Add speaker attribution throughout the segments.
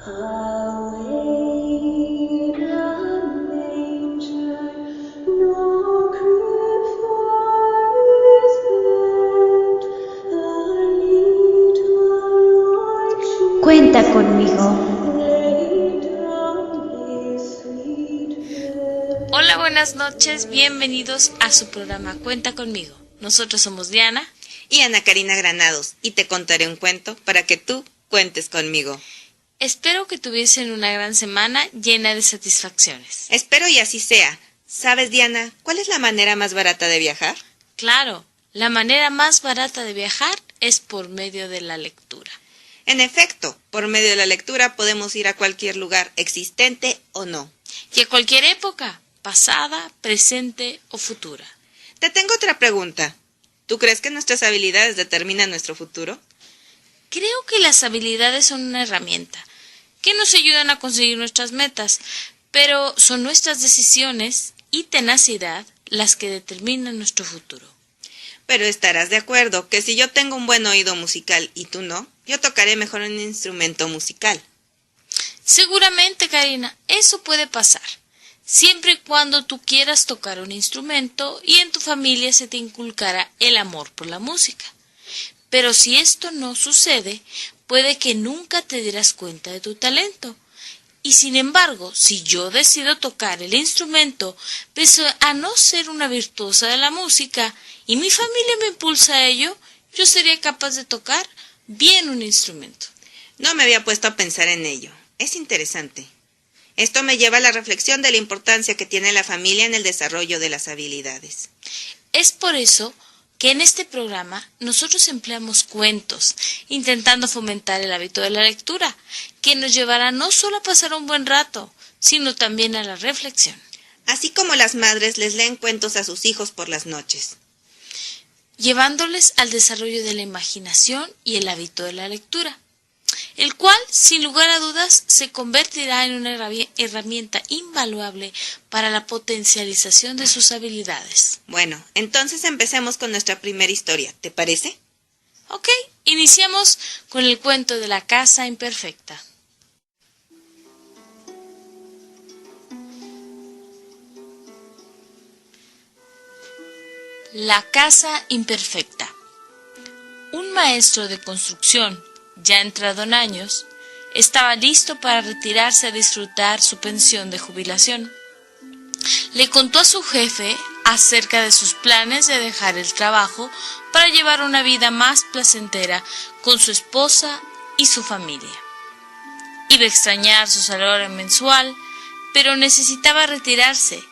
Speaker 1: Away the manger, nor crib for his bed, the little Lord
Speaker 2: Cuenta conmigo.
Speaker 1: laid down his sweet head.
Speaker 3: Hola, buenas noches, bienvenidos a su programa Cuenta conmigo. Nosotros somos Diana
Speaker 4: y Ana Karina Granados, y te contaré un cuento para que tú cuentes conmigo.
Speaker 3: Espero que tuviesen una gran semana llena de satisfacciones.
Speaker 4: Espero y así sea. ¿Sabes, Diana, cuál es la manera más barata de viajar?
Speaker 3: Claro, la manera más barata de viajar es por medio de la lectura.
Speaker 4: En efecto, por medio de la lectura podemos ir a cualquier lugar, existente o no.
Speaker 3: Y a cualquier época, pasada, presente o futura.
Speaker 4: Te tengo otra pregunta. ¿Tú crees que nuestras habilidades determinan nuestro futuro?
Speaker 3: Creo que las habilidades son una herramienta que nos ayudan a conseguir nuestras metas, pero son nuestras decisiones y tenacidad las que determinan nuestro futuro.
Speaker 4: Pero estarás de acuerdo que si yo tengo un buen oído musical y tú no, yo tocaré mejor un instrumento musical.
Speaker 3: Seguramente, Karina, eso puede pasar, siempre y cuando tú quieras tocar un instrumento y en tu familia se te inculcara el amor por la música. Pero si esto no sucede, puede que nunca te dieras cuenta de tu talento. Y sin embargo, si yo decido tocar el instrumento, pese a no ser una virtuosa de la música, y mi familia me impulsa a ello, yo sería capaz de tocar bien un instrumento.
Speaker 4: No me había puesto a pensar en ello. Es interesante. Esto me lleva a la reflexión de la importancia que tiene la familia en el desarrollo de las habilidades.
Speaker 3: Es por eso que en este programa nosotros empleamos cuentos, intentando fomentar el hábito de la lectura, que nos llevará no solo a pasar un buen rato, sino también a la reflexión.
Speaker 4: Así como las madres les leen cuentos a sus hijos por las noches.
Speaker 3: Llevándoles al desarrollo de la imaginación y el hábito de la lectura, el cual, sin lugar a dudas, se convertirá en una herramienta invaluable para la potencialización de sus habilidades.
Speaker 4: Bueno, entonces empecemos con nuestra primera historia, ¿te parece?
Speaker 3: Ok, iniciamos con el cuento de la casa imperfecta. La casa imperfecta. Un maestro de construcción, ya entrado en años, estaba listo para retirarse a disfrutar su pensión de jubilación. Le contó a su jefe acerca de sus planes de dejar el trabajo para llevar una vida más placentera con su esposa y su familia. Iba a extrañar su salario mensual, pero necesitaba retirarse.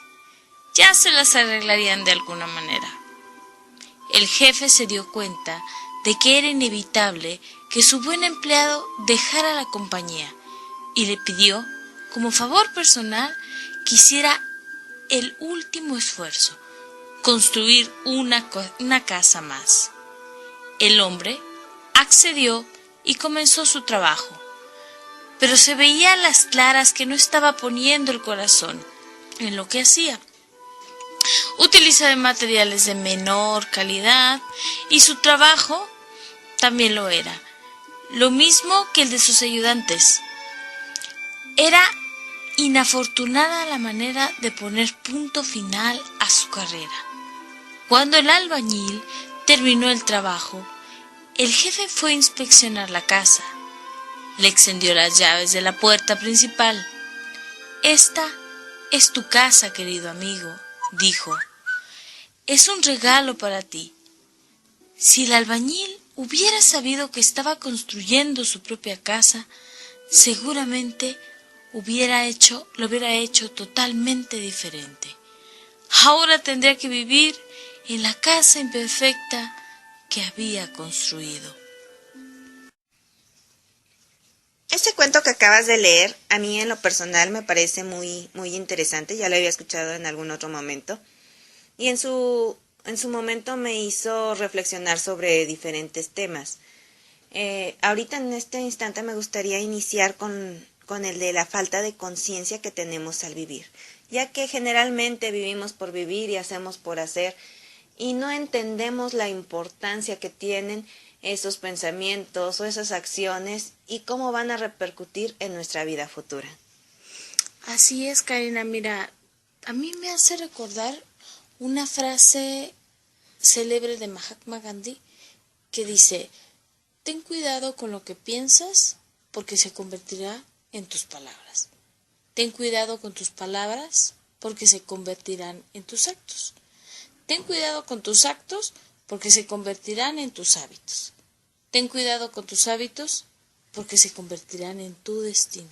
Speaker 3: Ya se las arreglarían de alguna manera. El jefe se dio cuenta de que era inevitable que su buen empleado dejara la compañía y le pidió, como favor personal, que hiciera el último esfuerzo, construir una casa más. El hombre accedió y comenzó su trabajo, pero se veía a las claras que no estaba poniendo el corazón en lo que hacía. Utilizaba materiales de menor calidad y su trabajo también lo era, lo mismo que el de sus ayudantes. Era inafortunada la manera de poner punto final a su carrera. Cuando el albañil terminó el trabajo, el jefe fue a inspeccionar la casa. Le extendió las llaves de la puerta principal. «Esta es tu casa, querido amigo», dijo. «Es un regalo para ti». Si el albañil hubiera sabido que estaba construyendo su propia casa, seguramente lo hubiera hecho totalmente diferente. Ahora tendría que vivir en la casa imperfecta que había construido.
Speaker 4: Este cuento que acabas de leer, a mí en lo personal me parece muy interesante, ya lo había escuchado en algún otro momento, y en su momento me hizo reflexionar sobre diferentes temas. Ahorita en este instante me gustaría iniciar con el de la falta de conciencia que tenemos al vivir, ya que generalmente vivimos por vivir y hacemos por hacer, y no entendemos la importancia que tienen esos pensamientos o esas acciones y cómo van a repercutir en nuestra vida futura.
Speaker 3: Así es, Karina. Mira, a mí me hace recordar una frase célebre de Mahatma Gandhi que dice: ten cuidado con lo que piensas porque se convertirá en tus palabras. Ten cuidado con tus palabras porque se convertirán en tus actos. Ten cuidado con tus actos porque se convertirán en tus hábitos. Ten cuidado con tus hábitos porque se convertirán en tu destino.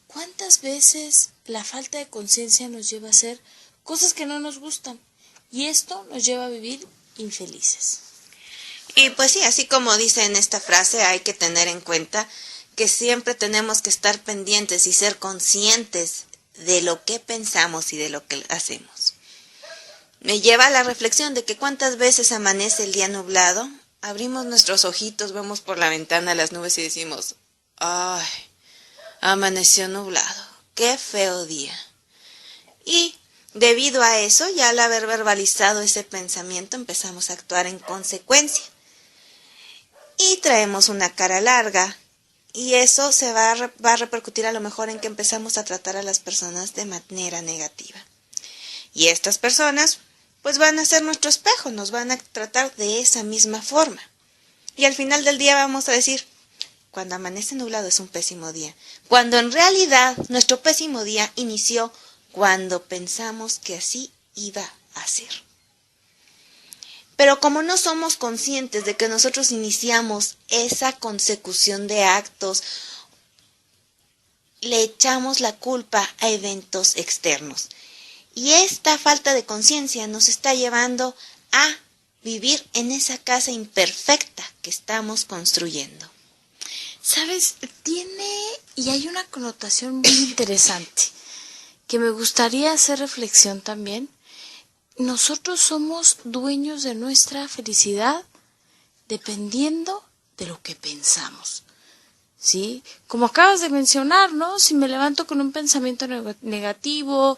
Speaker 3: ¿Cuántas veces la falta de conciencia nos lleva a hacer cosas que no nos gustan? Y esto nos lleva a vivir infelices.
Speaker 4: Y pues sí, así como dice en esta frase, hay que tener en cuenta que siempre tenemos que estar pendientes y ser conscientes de lo que pensamos y de lo que hacemos. Me lleva a la reflexión de que cuántas veces amanece el día nublado, abrimos nuestros ojitos, vemos por la ventana las nubes y decimos: ¡ay! Amaneció nublado, qué feo día. Y debido a eso, ya al haber verbalizado ese pensamiento, empezamos a actuar en consecuencia. Y traemos una cara larga, y eso se va a repercutir a lo mejor en que empezamos a tratar a las personas de manera negativa. Y estas personas, pues van a ser nuestro espejo, nos van a tratar de esa misma forma. Y al final del día vamos a decir: cuando amanece nublado es un pésimo día, cuando en realidad nuestro pésimo día inició cuando pensamos que así iba a ser. Pero como no somos conscientes de que nosotros iniciamos esa consecución de actos, le echamos la culpa a eventos externos. Y esta falta de conciencia nos está llevando a vivir en esa casa imperfecta que estamos construyendo.
Speaker 3: ¿Sabes? Y hay una connotación muy interesante que me gustaría hacer reflexión también. Nosotros somos dueños de nuestra felicidad dependiendo de lo que pensamos, ¿sí? Como acabas de mencionar, ¿no? Si me levanto con un pensamiento negativo,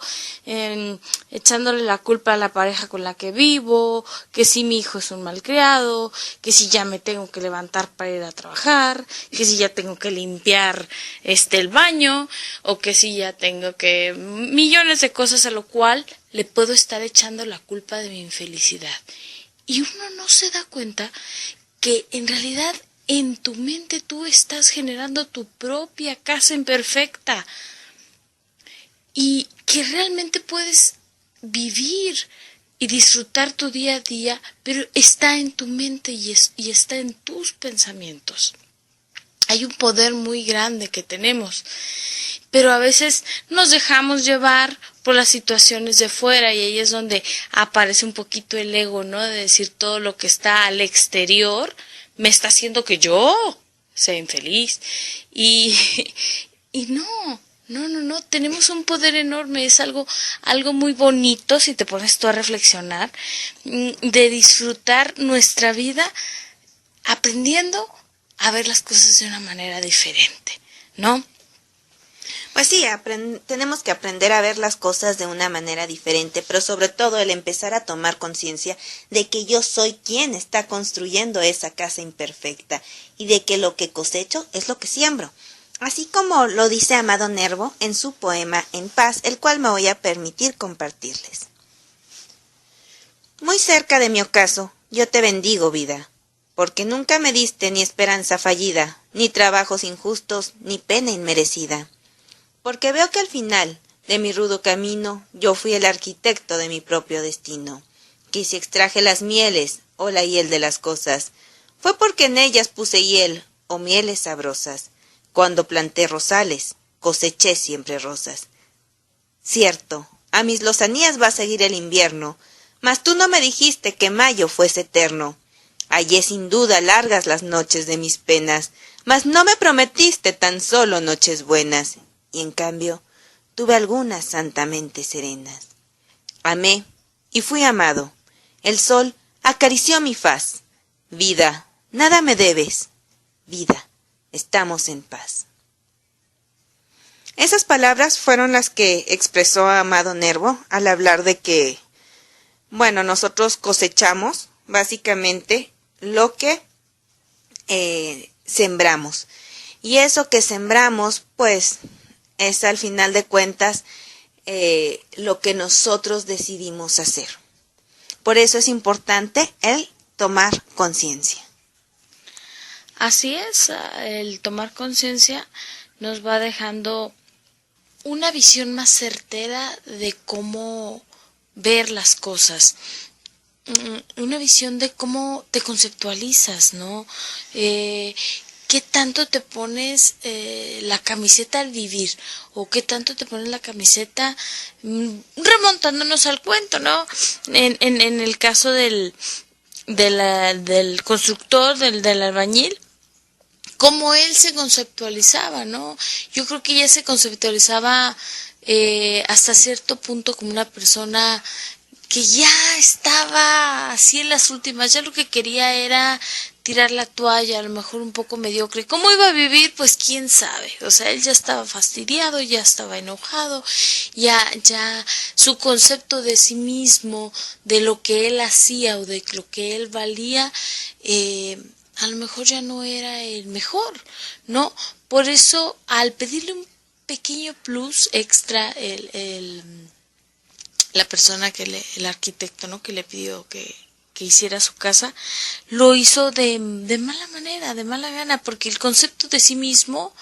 Speaker 3: echándole la culpa a la pareja con la que vivo, que si mi hijo es un malcriado, que si ya me tengo que levantar para ir a trabajar, que si ya tengo que limpiar el baño, o que si ya tengo que... millones de cosas a lo cual le puedo estar echando la culpa de mi infelicidad. Y uno no se da cuenta que en realidad en tu mente tú estás generando tu propia casa imperfecta y que realmente puedes vivir y disfrutar tu día a día, pero está en tu mente y está en tus pensamientos. Hay un poder muy grande que tenemos, pero a veces nos dejamos llevar por las situaciones de fuera y ahí es donde aparece un poquito el ego, ¿no? De decir todo lo que está al exterior me está haciendo que yo sea infeliz. Y no, tenemos un poder enorme, es algo muy bonito si te pones tú a reflexionar, de disfrutar nuestra vida aprendiendo a ver las cosas de una manera diferente, ¿no?
Speaker 4: Pues sí, tenemos que aprender a ver las cosas de una manera diferente, pero sobre todo el empezar a tomar conciencia de que yo soy quien está construyendo esa casa imperfecta y de que lo que cosecho es lo que siembro. Así como lo dice Amado Nervo en su poema En paz, el cual me voy a permitir compartirles. Muy cerca de mi ocaso, yo te bendigo, vida, porque nunca me diste ni esperanza fallida, ni trabajos injustos, ni pena inmerecida. Porque veo que al final de mi rudo camino yo fui el arquitecto de mi propio destino, que si extraje las mieles o la hiel de las cosas, fue porque en ellas puse hiel o mieles sabrosas. Cuando planté rosales, coseché siempre rosas. Cierto, a mis lozanías va a seguir el invierno, mas tú no me dijiste que mayo fuese eterno. Hallé sin duda largas las noches de mis penas, mas no me prometiste tan solo noches buenas. Y en cambio, tuve algunas santamente serenas. Amé y fui amado. El sol acarició mi faz. Vida, nada me debes. Vida, estamos en paz. Esas palabras fueron las que expresó Amado Nervo al hablar de que, nosotros cosechamos básicamente lo que sembramos. Y eso que sembramos, pues, es al final de cuentas lo que nosotros decidimos hacer. Por eso es importante el tomar conciencia.
Speaker 3: Así es, el tomar conciencia nos va dejando una visión más certera de cómo ver las cosas, una visión de cómo te conceptualizas, ¿no? ¿Qué tanto te pones la camiseta al vivir? ¿O qué tanto te pones la camiseta remontándonos al cuento, ¿no? En el caso del constructor, del albañil, cómo él se conceptualizaba, ¿no? Yo creo que ella se conceptualizaba hasta cierto punto como una persona que ya estaba así en las últimas, ya lo que quería era tirar la toalla, a lo mejor un poco mediocre. ¿Cómo iba a vivir? Pues quién sabe. O sea, él ya estaba fastidiado, ya estaba enojado, ya su concepto de sí mismo, de lo que él hacía o de lo que él valía, a lo mejor ya no era el mejor, ¿no? Por eso, al pedirle un pequeño plus extra, la persona el arquitecto, ¿no? Que le pidió que hiciera su casa, lo hizo de mala manera, de mala gana, porque el concepto de sí mismo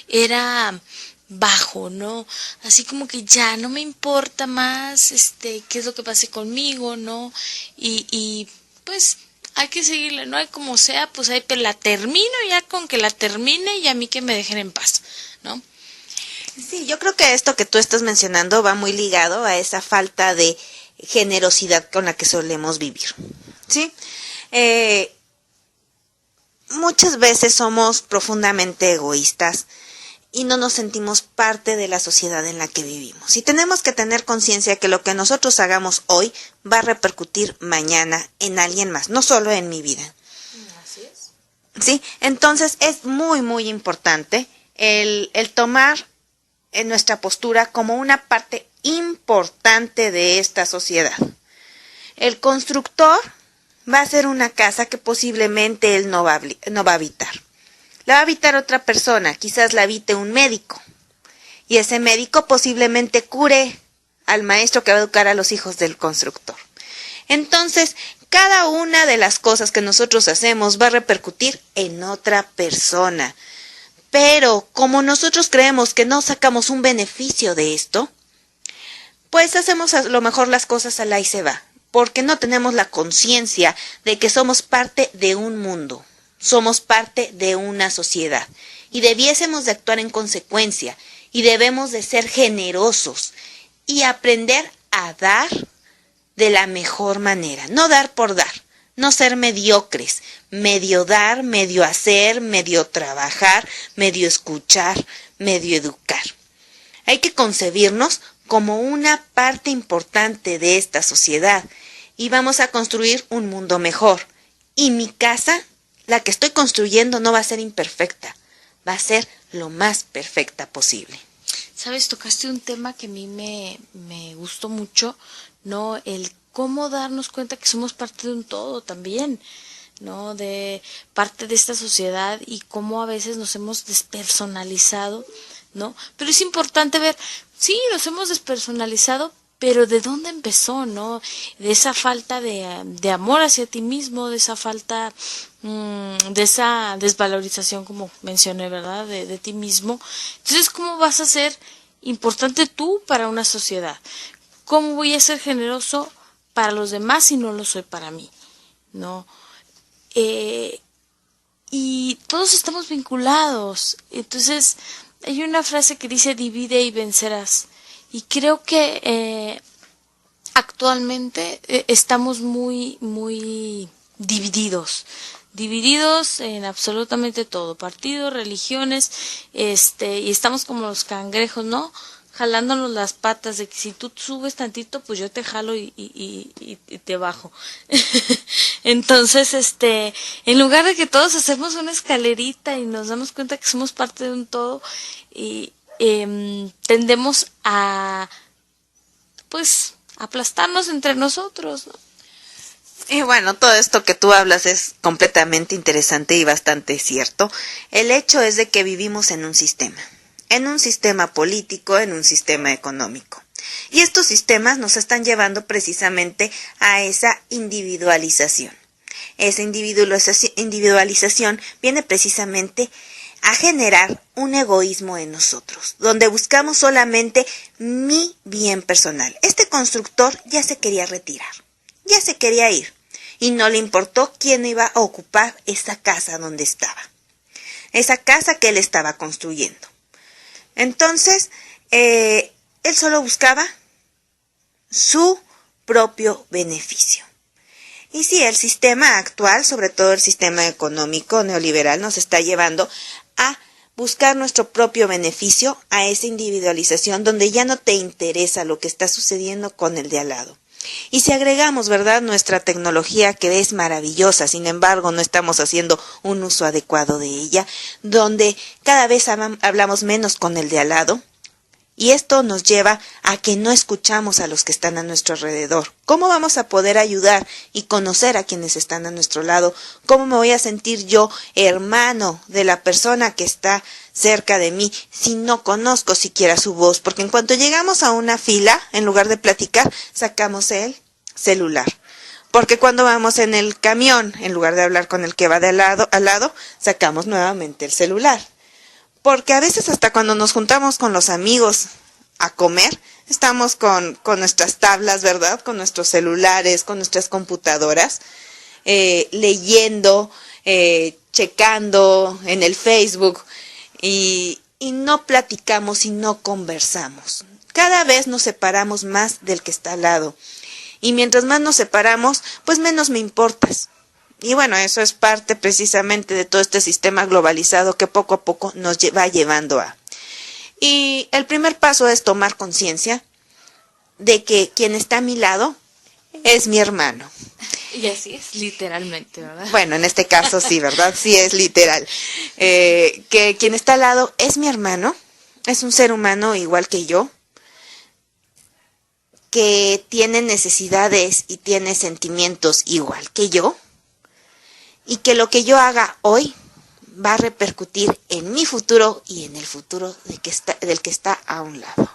Speaker 3: era bajo, ¿no? Así como que ya no me importa más, qué es lo que pase conmigo, ¿no? Y pues hay que seguirle, ¿no? Hay como sea, pues ahí la termino, ya con que la termine y a mí que me dejen en paz, ¿no?
Speaker 4: Sí, yo creo que esto que tú estás mencionando va muy ligado a esa falta de generosidad con la que solemos vivir, ¿sí? Muchas veces somos profundamente egoístas y no nos sentimos parte de la sociedad en la que vivimos. Y tenemos que tener conciencia que lo que nosotros hagamos hoy va a repercutir mañana en alguien más, no solo en mi vida.
Speaker 3: Así es.
Speaker 4: ¿Sí? Entonces es muy, muy importante el tomar en nuestra postura como una parte importante de esta sociedad. El constructor va a hacer una casa que posiblemente él no va a habitar. La va a habitar otra persona, quizás la habite un médico. Y ese médico posiblemente cure al maestro que va a educar a los hijos del constructor. Entonces, cada una de las cosas que nosotros hacemos va a repercutir en otra persona. Pero como nosotros creemos que no sacamos un beneficio de esto, pues hacemos a lo mejor las cosas al ahí se va, porque no tenemos la conciencia de que somos parte de un mundo, somos parte de una sociedad y debiésemos de actuar en consecuencia y debemos de ser generosos y aprender a dar de la mejor manera, no dar por dar. No ser mediocres, medio dar, medio hacer, medio trabajar, medio escuchar, medio educar. Hay que concebirnos como una parte importante de esta sociedad y vamos a construir un mundo mejor. Y mi casa, la que estoy construyendo, no va a ser imperfecta, va a ser lo más perfecta posible.
Speaker 3: Sabes, tocaste un tema que a mí me gustó mucho, ¿no? El cómo darnos cuenta que somos parte de un todo también, ¿no? De parte de esta sociedad y cómo a veces nos hemos despersonalizado, ¿no? Pero es importante ver, sí, nos hemos despersonalizado, pero ¿de dónde empezó, no? De esa falta de amor hacia ti mismo, de esa falta, de esa desvalorización, como mencioné, ¿verdad? De ti mismo. Entonces, ¿cómo vas a ser importante tú para una sociedad? ¿Cómo voy a ser generoso para los demás si no lo soy para mí? ¿No? Y todos estamos vinculados. Entonces, hay una frase que dice divide y vencerás. Y creo que actualmente estamos muy, muy divididos en absolutamente todo, partidos, religiones, y estamos como los cangrejos, ¿no? Jalándonos las patas de que si tú subes tantito, pues yo te jalo y te bajo. Entonces, en lugar de que todos hacemos una escalerita y nos damos cuenta que somos parte de un todo, y tendemos a, pues, aplastarnos entre nosotros, ¿no?
Speaker 4: Y bueno, todo esto que tú hablas es completamente interesante y bastante cierto. El hecho es de que vivimos en un sistema político, en un sistema económico. Y estos sistemas nos están llevando precisamente a esa individualización. Esa individualización viene precisamente a generar un egoísmo en nosotros, donde buscamos solamente mi bien personal. Este constructor ya se quería retirar, ya se quería ir, y no le importó quién iba a ocupar esa casa donde estaba, esa casa que él estaba construyendo. Entonces, él solo buscaba su propio beneficio. Y sí, el sistema actual, sobre todo el sistema económico neoliberal, nos está llevando a buscar nuestro propio beneficio, a esa individualización donde ya no te interesa lo que está sucediendo con el de al lado. Y si agregamos, ¿verdad?, nuestra tecnología, que es maravillosa, sin embargo no estamos haciendo un uso adecuado de ella, donde cada vez hablamos menos con el de al lado, y esto nos lleva a que no escuchamos a los que están a nuestro alrededor. ¿Cómo vamos a poder ayudar y conocer a quienes están a nuestro lado? ¿Cómo me voy a sentir yo hermano de la persona que está cerca de mí si no conozco siquiera su voz? Porque en cuanto llegamos a una fila, en lugar de platicar, sacamos el celular. Porque cuando vamos en el camión, en lugar de hablar con el que va de al lado, sacamos nuevamente el celular. Porque a veces hasta cuando nos juntamos con los amigos a comer, estamos con nuestras tablas, ¿verdad? Con nuestros celulares, con nuestras computadoras, leyendo, checando en el Facebook, y no platicamos y no conversamos. Cada vez nos separamos más del que está al lado. Y mientras más nos separamos, pues menos me importas. Y bueno, eso es parte precisamente de todo este sistema globalizado que poco a poco nos va llevando a. Y el primer paso es tomar conciencia de que quien está a mi lado es mi hermano.
Speaker 3: Y así es, literalmente, ¿verdad?
Speaker 4: Bueno, en este caso sí, ¿verdad? Sí es literal. Que quien está al lado es mi hermano, es un ser humano igual que yo, que tiene necesidades y tiene sentimientos igual que yo, y que lo que yo haga hoy va a repercutir en mi futuro y en el futuro del que está a un lado.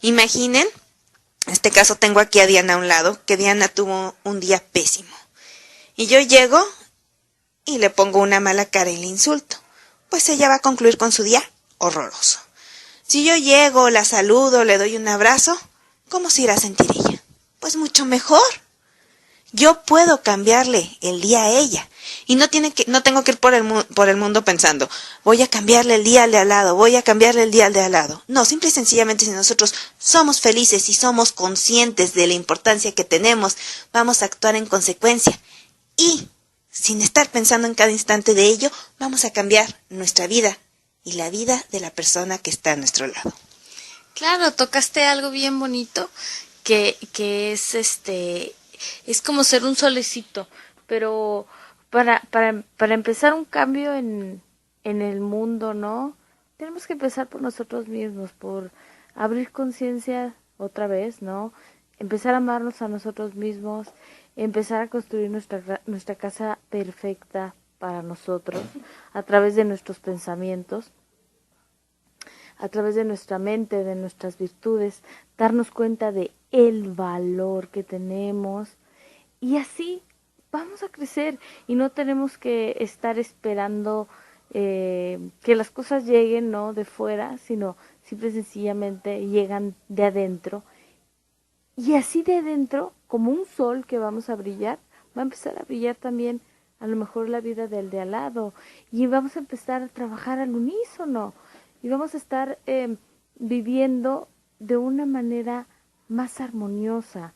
Speaker 4: Imaginen, en este caso tengo aquí a Diana a un lado, que Diana tuvo un día pésimo. Y yo llego y le pongo una mala cara y le insulto. Pues ella va a concluir con su día horroroso. Si yo llego, la saludo, le doy un abrazo, ¿cómo se irá a sentir ella? Pues mucho mejor. Yo puedo cambiarle el día a ella. Y no tengo que ir por el mundo pensando, voy a cambiarle el día al de al lado, voy a cambiarle el día al de al lado. No, simple y sencillamente, si nosotros somos felices y somos conscientes de la importancia que tenemos, vamos a actuar en consecuencia. Y, sin estar pensando en cada instante de ello, vamos a cambiar nuestra vida y la vida de la persona que está a nuestro lado.
Speaker 3: Claro, tocaste algo bien bonito, que es es como ser un solecito, pero para empezar un cambio en el mundo, ¿no? Tenemos que empezar por nosotros mismos, por abrir conciencia otra vez, ¿no? Empezar a amarnos a nosotros mismos, empezar a construir nuestra casa perfecta para nosotros, a través de nuestros pensamientos, a través de nuestra mente, de nuestras virtudes, darnos cuenta de el valor que tenemos, y así vamos a crecer y no tenemos que estar esperando que las cosas lleguen, ¿no?, de fuera, sino simple y sencillamente llegan de adentro. Y así de adentro, como un sol que vamos a brillar, va a empezar a brillar también a lo mejor la vida del de al lado. Y vamos a empezar a trabajar al unísono. Y vamos a estar viviendo de una manera más armoniosa.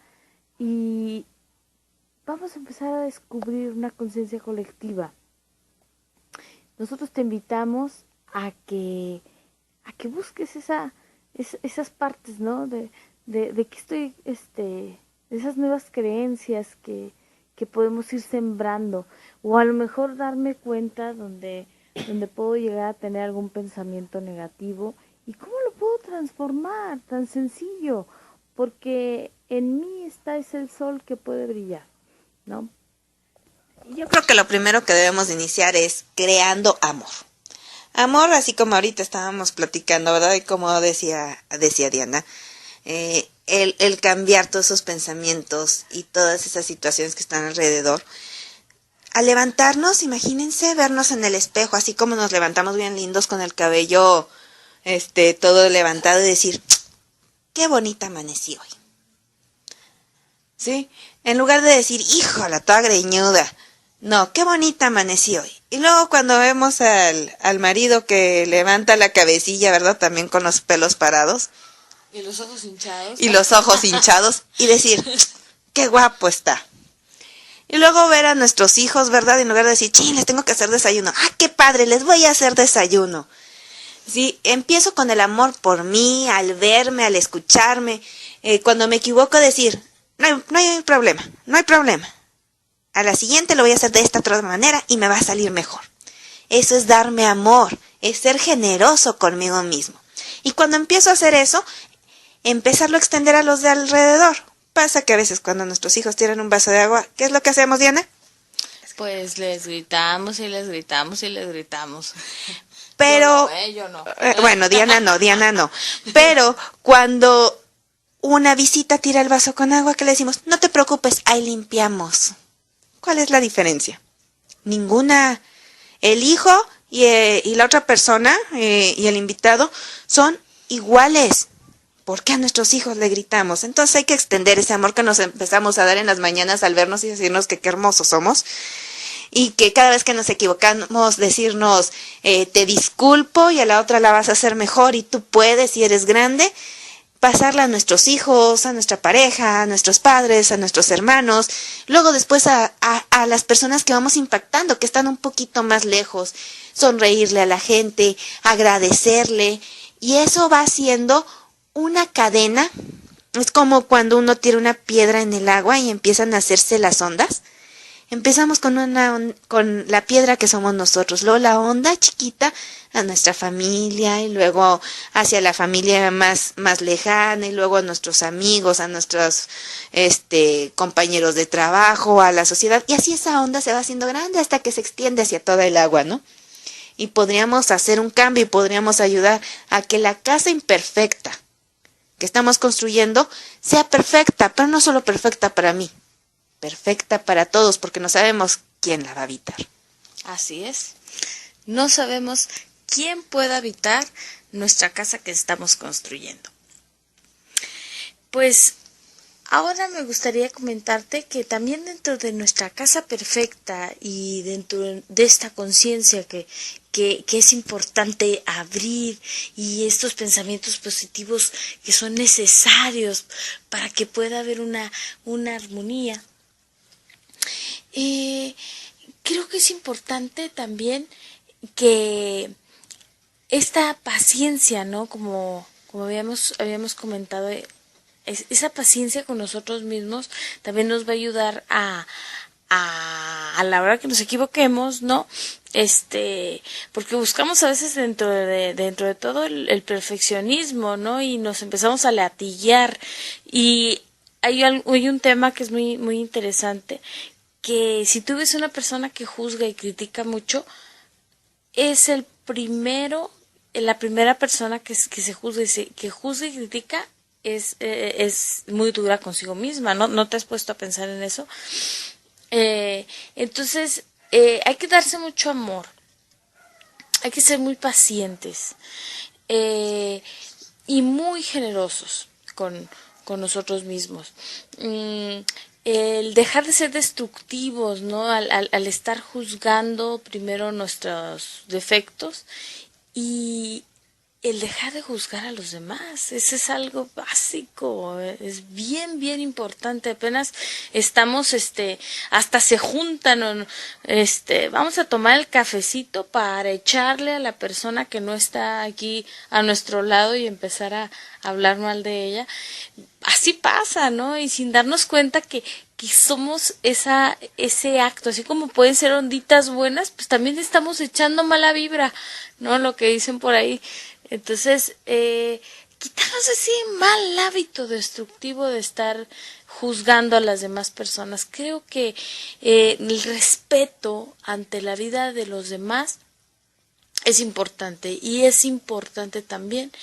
Speaker 3: Y vamos a empezar a descubrir una conciencia colectiva. Nosotros te invitamos a que busques esas partes, ¿no? De que estoy, de esas nuevas creencias que podemos ir sembrando, o a lo mejor darme cuenta donde puedo llegar a tener algún pensamiento negativo y cómo lo puedo transformar, tan sencillo, porque en mí está ese el sol que puede brillar. ¿no?
Speaker 4: Yo creo que lo primero que debemos de iniciar es creando amor. Amor, así como ahorita estábamos platicando, ¿verdad? Y como decía Diana, el cambiar todos esos pensamientos y todas esas situaciones que están alrededor. Al levantarnos, imagínense vernos en el espejo, así como nos levantamos bien lindos con el cabello todo levantado y decir, qué bonita amanecí hoy. ¿Sí? En lugar de decir, híjola, toda greñuda. No, qué bonita amanecí hoy. Y luego cuando vemos al marido que levanta la cabecilla, ¿verdad? También con los pelos parados.
Speaker 3: Y los ojos hinchados.
Speaker 4: Y los ojos hinchados. Y decir, qué guapo está. Y luego ver a nuestros hijos, ¿verdad? En lugar de decir, ching, les tengo que hacer desayuno. ¡Ah, qué padre! Les voy a hacer desayuno. Sí, empiezo con el amor por mí, al verme, al escucharme. Cuando me equivoco, decir, no hay problema, no hay problema. A la siguiente lo voy a hacer de esta otra manera y me va a salir mejor. Eso es darme amor, es ser generoso conmigo mismo. Y cuando empiezo a hacer eso, empezarlo a extender a los de alrededor. Pasa que a veces cuando nuestros hijos tienen un vaso de agua, ¿qué es lo que hacemos, Diana?
Speaker 3: Pues les gritamos y les gritamos y les gritamos.
Speaker 4: Pero,
Speaker 3: yo no.
Speaker 4: Bueno, Diana no. Pero cuando una visita tira el vaso con agua, ¿qué le decimos? No te preocupes, ahí limpiamos. ¿Cuál es la diferencia? Ninguna. El hijo y la otra persona y el invitado son iguales. ¿Por qué a nuestros hijos le gritamos? Entonces hay que extender ese amor que nos empezamos a dar en las mañanas al vernos y decirnos que qué hermosos somos. Y que cada vez que nos equivocamos decirnos te disculpo y a la otra la vas a hacer mejor y tú puedes y eres grande. Pasarla a nuestros hijos, a nuestra pareja, a nuestros padres, a nuestros hermanos, luego después a las personas que vamos impactando, que están un poquito más lejos, sonreírle a la gente, agradecerle, y eso va haciendo una cadena. Es como cuando uno tira una piedra en el agua y empiezan a hacerse las ondas. Empezamos con la piedra que somos nosotros, luego la onda chiquita a nuestra familia y luego hacia la familia más lejana y luego a nuestros amigos, a nuestros compañeros de trabajo, a la sociedad, y así esa onda se va haciendo grande hasta que se extiende hacia toda el agua, ¿no? Y podríamos hacer un cambio y podríamos ayudar a que la casa imperfecta que estamos construyendo sea perfecta, pero no solo perfecta para mí, perfecta para todos, porque no sabemos quién la va a habitar.
Speaker 3: Así es. No sabemos quién puede habitar nuestra casa que estamos construyendo. Pues ahora me gustaría comentarte que también dentro de nuestra casa perfecta y dentro de esta conciencia que es importante abrir y estos pensamientos positivos que son necesarios para que pueda haber una armonía. Creo que es importante también que esta paciencia, ¿no? Como habíamos comentado, esa paciencia con nosotros mismos también nos va a ayudar a la hora que nos equivoquemos, ¿no? Porque buscamos a veces dentro de todo el perfeccionismo, ¿no? Y nos empezamos a latillar. Y hay un tema que es muy, muy interesante, que si tú ves una persona que juzga y critica mucho, es la primera persona que se juzga que juzga y critica es muy dura consigo misma, ¿no te has puesto a pensar en eso? Entonces, hay que darse mucho amor, hay que ser muy pacientes y muy generosos con nosotros mismos. El dejar de ser destructivos, ¿no? Al estar juzgando primero nuestros defectos y el dejar de juzgar a los demás. Eso es algo básico, es bien, bien importante. Apenas estamos, hasta se juntan, vamos a tomar el cafecito para echarle a la persona que no está aquí a nuestro lado y empezar a hablar mal de ella. Así pasa, ¿no? Y sin darnos cuenta que somos ese acto, así como pueden ser onditas buenas, pues también estamos echando mala vibra, ¿no? Lo que dicen por ahí. Entonces, quitarnos ese mal hábito destructivo de estar juzgando a las demás personas. Creo que el respeto ante la vida de los demás es importante, y es importante también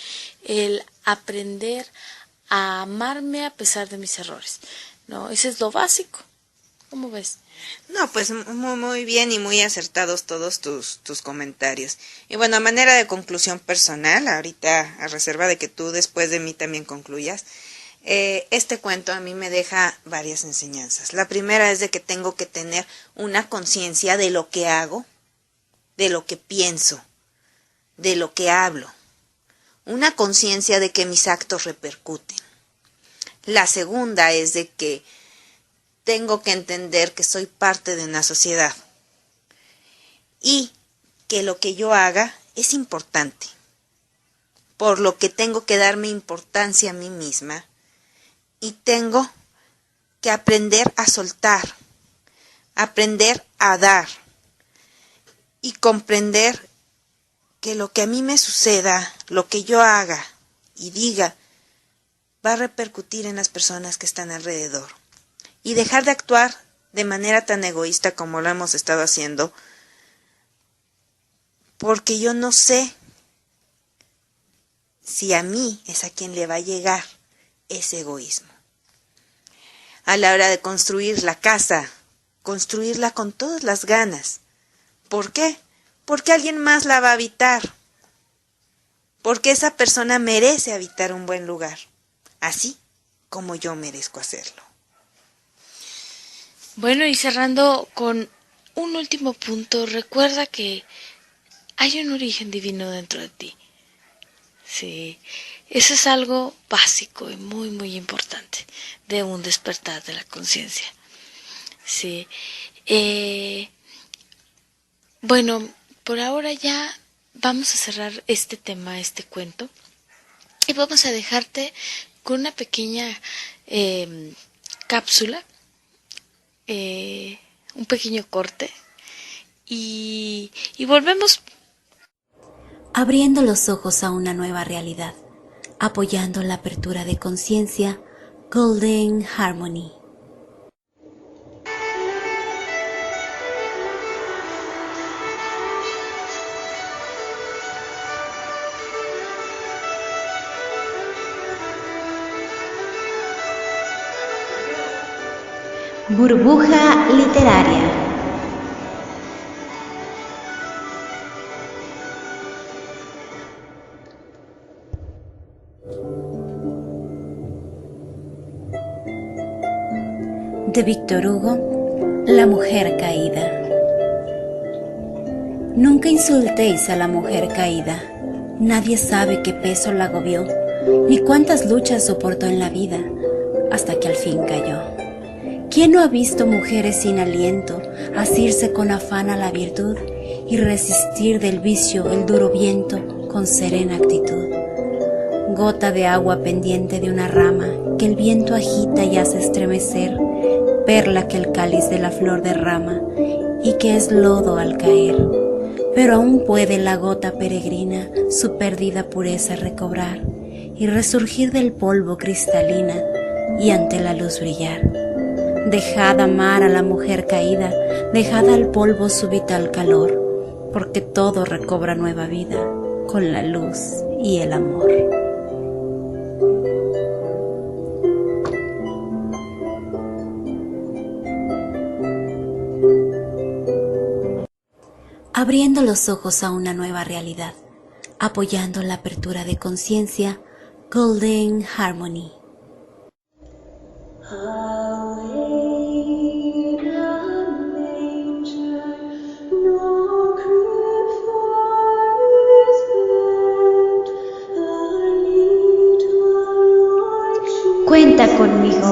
Speaker 3: el aprender a amarme a pesar de mis errores, ¿no? Ese es lo básico. ¿Cómo ves?
Speaker 4: No, pues muy bien y muy acertados todos tus comentarios. Y bueno, a manera de conclusión personal, ahorita a reserva de que tú después de mí también concluyas, este cuento a mí me deja varias enseñanzas. La primera es de que tengo que tener una conciencia de lo que hago, de lo que pienso, de lo que hablo. Una conciencia de que mis actos repercuten. La segunda es de que tengo que entender que soy parte de una sociedad y que lo que yo haga es importante, por lo que tengo que darme importancia a mí misma y tengo que aprender a soltar, aprender a dar y comprender que lo que a mí me suceda, lo que yo haga y diga, va a repercutir en las personas que están alrededor. Y dejar de actuar de manera tan egoísta como lo hemos estado haciendo, porque yo no sé si a mí es a quien le va a llegar ese egoísmo. A la hora de construir la casa, construirla con todas las ganas. ¿Por qué? Porque alguien más la va a habitar. Porque esa persona merece habitar un buen lugar, así como yo merezco hacerlo.
Speaker 3: Bueno, y cerrando con un último punto, recuerda que hay un origen divino dentro de ti. Sí, eso es algo básico y muy, muy importante de un despertar de la conciencia. Sí. Bueno, por ahora ya vamos a cerrar este tema, este cuento, y vamos a dejarte con una pequeña cápsula, un pequeño corte, y volvemos.
Speaker 2: Abriendo los ojos a una nueva realidad, apoyando la apertura de conciencia, Golden Harmony. Burbuja literaria. De Víctor Hugo, La mujer caída. Nunca insultéis a la mujer caída. Nadie sabe qué peso la agobió, ni cuántas luchas soportó en la vida, hasta que al fin cayó. ¿Quién no ha visto mujeres sin aliento asirse con afán a la virtud y resistir del vicio el duro viento con serena actitud? Gota de agua pendiente de una rama que el viento agita y hace estremecer, perla que el cáliz de la flor derrama y que es lodo al caer. Pero aún puede la gota peregrina su perdida pureza recobrar y resurgir del polvo cristalina y ante la luz brillar. Dejad amar a la mujer caída, dejad al polvo su vital calor, porque todo recobra nueva vida con la luz y el amor. Abriendo los ojos a una nueva realidad, apoyando la apertura de conciencia, Golden Harmony. Cuenta conmigo.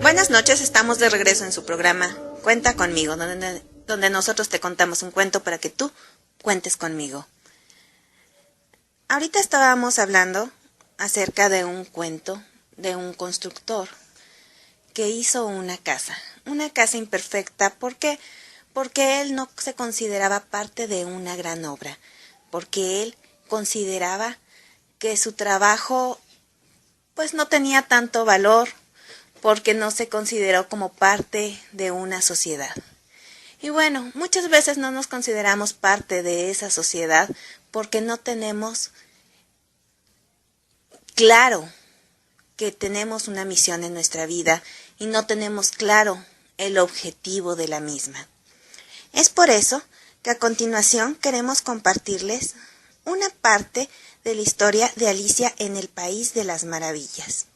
Speaker 4: Buenas noches, estamos de regreso en su programa Cuenta conmigo, donde nosotros te contamos un cuento para que tú cuentes conmigo. Ahorita estábamos hablando acerca de un cuento de un constructor que hizo una casa imperfecta. ¿Por qué? Porque él no se consideraba parte de una gran obra, porque él consideraba que su trabajo pues no tenía tanto valor, porque no se consideró como parte de una sociedad. Y bueno, muchas veces no nos consideramos parte de esa sociedad porque no tenemos claro que tenemos una misión en nuestra vida y no tenemos claro el objetivo de la misma. Es por eso que a continuación queremos compartirles una parte de la historia de Alicia en el País de las Maravillas.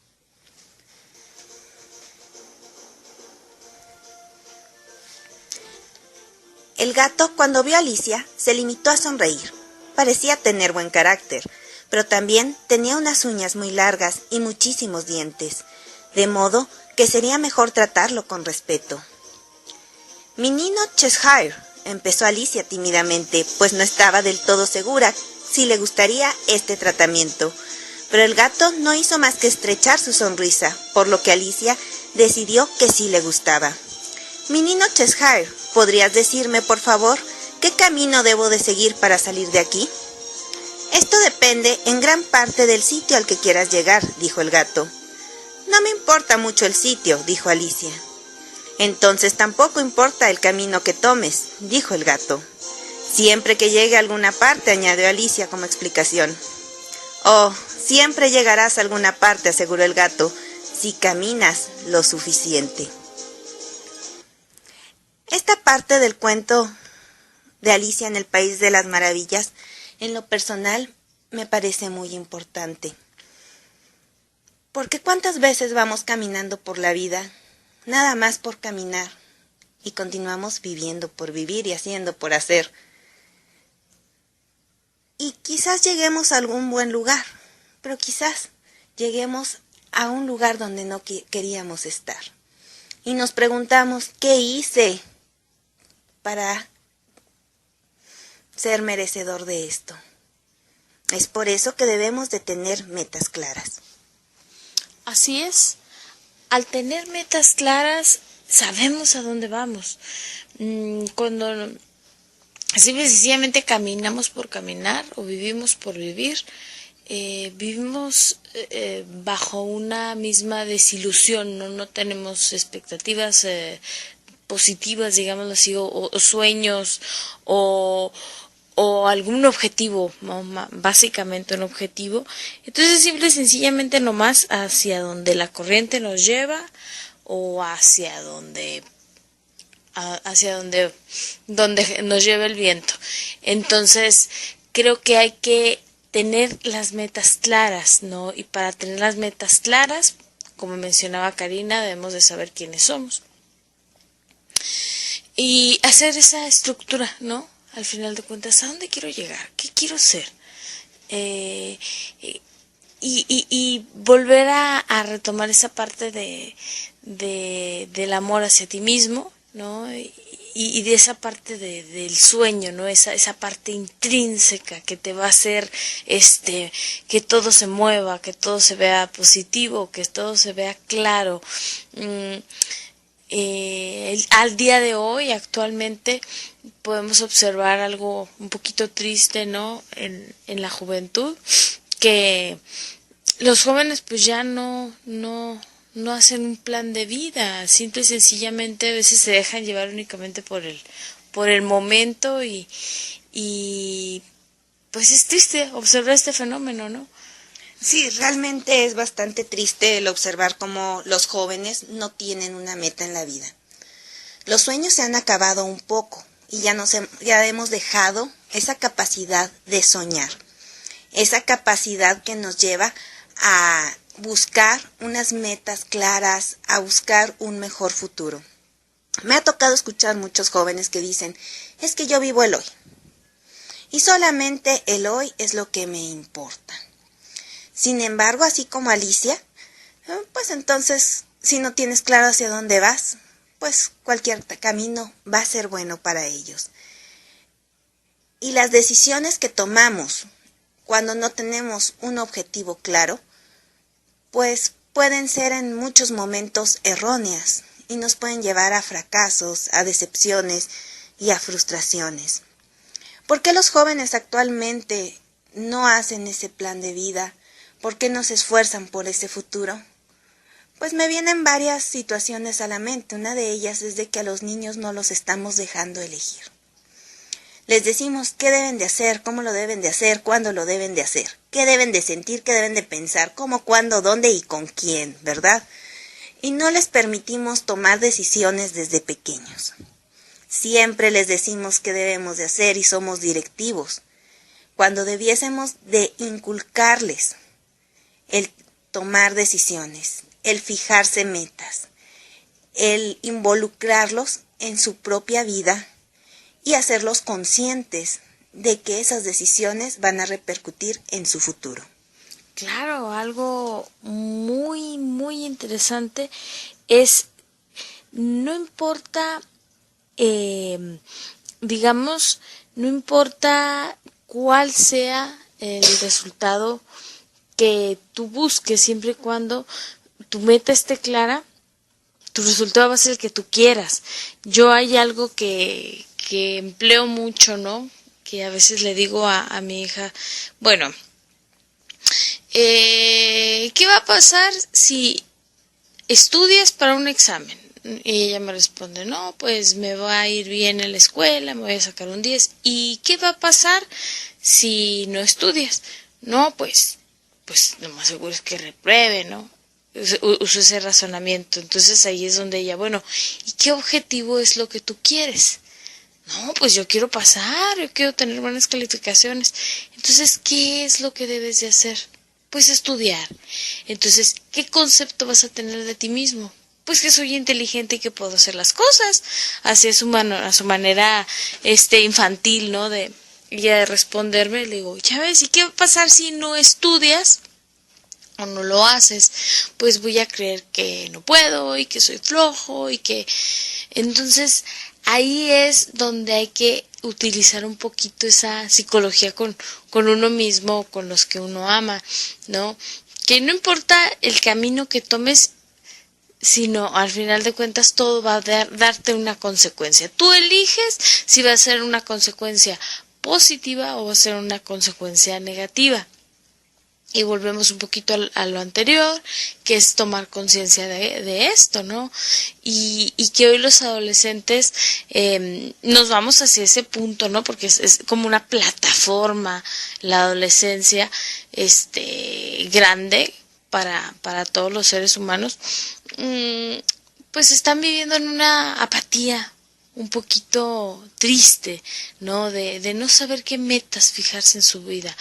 Speaker 4: El gato, cuando vio a Alicia, se limitó a sonreír. Parecía tener buen carácter, pero también tenía unas uñas muy largas y muchísimos dientes, de modo que sería mejor tratarlo con respeto. «Mi Nino Cheshire», empezó Alicia tímidamente, pues no estaba del todo segura si le gustaría este tratamiento. Pero el gato no hizo más que estrechar su sonrisa, por lo que Alicia decidió que sí le gustaba. «Mi Nino Cheshire, ¿podrías decirme, por favor, qué camino debo de seguir para salir de aquí?» «Esto depende en gran parte del sitio al que quieras llegar», dijo el gato. «No me importa mucho el sitio», dijo Alicia. «Entonces tampoco importa el camino que tomes», dijo el gato. «Siempre que llegue a alguna parte», añadió Alicia como explicación. «Oh, siempre llegarás a alguna parte», aseguró el gato, «si caminas lo suficiente». Esta parte del cuento de Alicia en el País de las Maravillas, en lo personal, me parece muy importante. Porque ¿cuántas veces vamos caminando por la vida, nada más por caminar, y continuamos viviendo por vivir y haciendo por hacer? Y quizás lleguemos a algún buen lugar, pero quizás lleguemos a un lugar donde no queríamos estar. Y nos preguntamos, ¿qué hice para ser merecedor de esto? Es por eso que debemos de tener metas claras.
Speaker 3: Así es. Al tener metas claras, sabemos a dónde vamos. Cuando simple y sencillamente caminamos por caminar o vivimos por vivir, vivimos bajo una misma desilusión, no tenemos expectativas positivas, digámoslo así, o sueños, o algún objetivo, ¿no? Básicamente un objetivo. Entonces simple y sencillamente nomás hacia donde la corriente nos lleva o hacia donde nos lleva el viento. Entonces creo que hay que tener las metas claras, ¿no? Y para tener las metas claras, como mencionaba Karina, debemos de saber quiénes somos y hacer esa estructura, ¿no? Al final de cuentas, ¿a dónde quiero llegar? ¿Qué quiero ser? Y volver a retomar esa parte del amor hacia ti mismo, ¿no? Y de esa parte del sueño, ¿no? Esa parte intrínseca que te va a hacer que todo se mueva, que todo se vea positivo, que todo se vea claro. Al día de hoy, actualmente, podemos observar algo un poquito triste, ¿no? En la juventud, que los jóvenes pues ya no hacen un plan de vida, simple y sencillamente a veces se dejan llevar únicamente por el momento y pues es triste observar este fenómeno, ¿no?
Speaker 4: Sí, realmente es bastante triste el observar cómo los jóvenes no tienen una meta en la vida. Los sueños se han acabado un poco y ya hemos dejado esa capacidad de soñar, esa capacidad que nos lleva a buscar unas metas claras, a buscar un mejor futuro. Me ha tocado escuchar muchos jóvenes que dicen, es que yo vivo el hoy, y solamente el hoy es lo que me importa. Sin embargo, así como Alicia, pues entonces, si no tienes claro hacia dónde vas, pues cualquier camino va a ser bueno para ellos. Y las decisiones que tomamos cuando no tenemos un objetivo claro, pues pueden ser en muchos momentos erróneas y nos pueden llevar a fracasos, a decepciones y a frustraciones. ¿Por qué los jóvenes actualmente no hacen ese plan de vida? ¿Por qué no se esfuerzan por ese futuro? Pues me vienen varias situaciones a la mente. Una de ellas es de que a los niños no los estamos dejando elegir. Les decimos qué deben de hacer, cómo lo deben de hacer, cuándo lo deben de hacer, qué deben de sentir, qué deben de pensar, cómo, cuándo, dónde y con quién, ¿verdad? Y no les permitimos tomar decisiones desde pequeños. Siempre les decimos qué debemos de hacer y somos directivos, cuando debiésemos de inculcarles el tomar decisiones, el fijarse metas, el involucrarlos en su propia vida y hacerlos conscientes de que esas decisiones van a repercutir en su futuro.
Speaker 3: Claro, algo muy, muy interesante es, no importa, no importa cuál sea el resultado que tú busques, siempre y cuando tu meta esté clara, tu resultado va a ser el que tú quieras. Yo hay algo que empleo mucho, ¿no? Que a veces le digo a mi hija, bueno, ¿qué va a pasar si estudias para un examen? Y ella me responde, no, pues me va a ir bien en la escuela, me voy a sacar un 10. ¿Y qué va a pasar si no estudias? No, pues lo más seguro es que repruebe, ¿no? Uso ese razonamiento. Entonces ahí es donde ella, bueno, ¿y qué objetivo es lo que tú quieres? No, pues yo quiero pasar, yo quiero tener buenas calificaciones. Entonces, ¿qué es lo que debes de hacer? Pues estudiar. Entonces, ¿qué concepto vas a tener de ti mismo? Pues que soy inteligente y que puedo hacer las cosas. Así es a su manera infantil, ¿no? De ella de responderme, le digo, ya ves, ¿y qué va a pasar si no estudias o no lo haces? Pues voy a creer que no puedo y que soy flojo y que... Entonces, ahí es donde hay que utilizar un poquito esa psicología con uno mismo, con los que uno ama, ¿no? Que no importa el camino que tomes, sino al final de cuentas todo va a darte una consecuencia. Tú eliges si va a ser una consecuencia positiva o va a ser una consecuencia negativa. Y volvemos un poquito a lo anterior, que es tomar conciencia de esto, ¿no? Y que hoy los adolescentes nos vamos hacia ese punto, ¿no? Porque es como una plataforma, la adolescencia, grande para todos los seres humanos. Pues están viviendo en una apatía un poquito triste, ¿no? De no saber qué metas fijarse en su vida.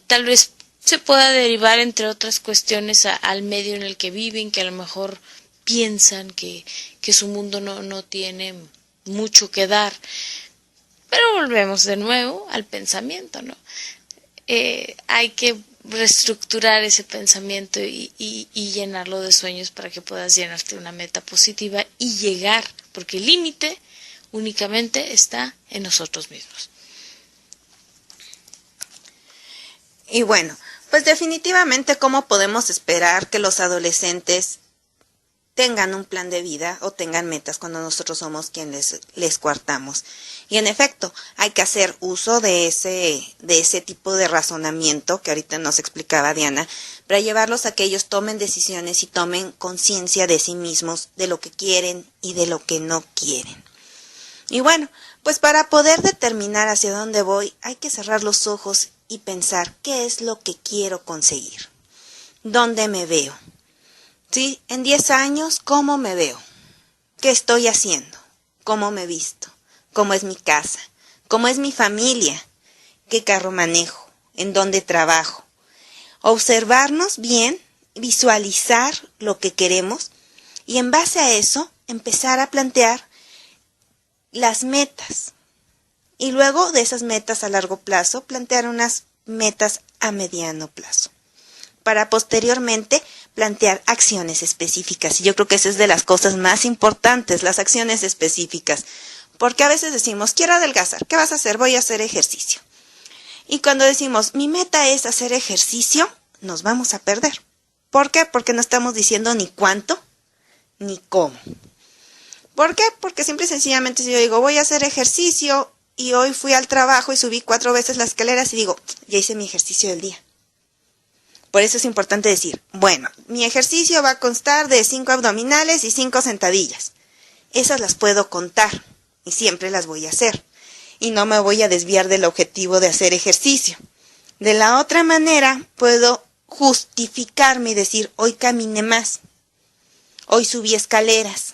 Speaker 3: Tal vez se pueda derivar, entre otras cuestiones, al medio en el que viven, que a lo mejor piensan que su mundo no tiene mucho que dar. Pero volvemos de nuevo al pensamiento, ¿no? Hay que reestructurar ese pensamiento y llenarlo de sueños para que puedas llenarte una meta positiva y llegar, porque el límite únicamente está en nosotros mismos.
Speaker 4: Y bueno, pues definitivamente, ¿cómo podemos esperar que los adolescentes tengan un plan de vida o tengan metas cuando nosotros somos quienes les coartamos? Y en efecto, hay que hacer uso de ese tipo de razonamiento que ahorita nos explicaba Diana, para llevarlos a que ellos tomen decisiones y tomen conciencia de sí mismos, de lo que quieren y de lo que no quieren. Y bueno, pues para poder determinar hacia dónde voy, hay que cerrar los ojos y pensar qué es lo que quiero conseguir, dónde me veo, ¿sí? En 10 años, ¿cómo me veo? ¿Qué estoy haciendo? ¿Cómo me visto? ¿Cómo es mi casa? ¿Cómo es mi familia? ¿Qué carro manejo? ¿En dónde trabajo? Observarnos bien, visualizar lo que queremos y en base a eso empezar a plantear las metas. Y luego de esas metas a largo plazo, plantear unas metas a mediano plazo, para posteriormente plantear acciones específicas. Y yo creo que esa es de las cosas más importantes, las acciones específicas. Porque a veces decimos, quiero adelgazar, ¿qué vas a hacer? Voy a hacer ejercicio. Y cuando decimos, mi meta es hacer ejercicio, nos vamos a perder. ¿Por qué? Porque no estamos diciendo ni cuánto, ni cómo. ¿Por qué? Porque simple y sencillamente si yo digo, voy a hacer ejercicio y hoy fui al trabajo y subí 4 veces las escaleras y digo, ya hice mi ejercicio del día. Por eso es importante decir, bueno, mi ejercicio va a constar de 5 abdominales y 5 sentadillas. Esas las puedo contar y siempre las voy a hacer. Y no me voy a desviar del objetivo de hacer ejercicio. De la otra manera, puedo justificarme y decir, hoy caminé más, hoy subí escaleras,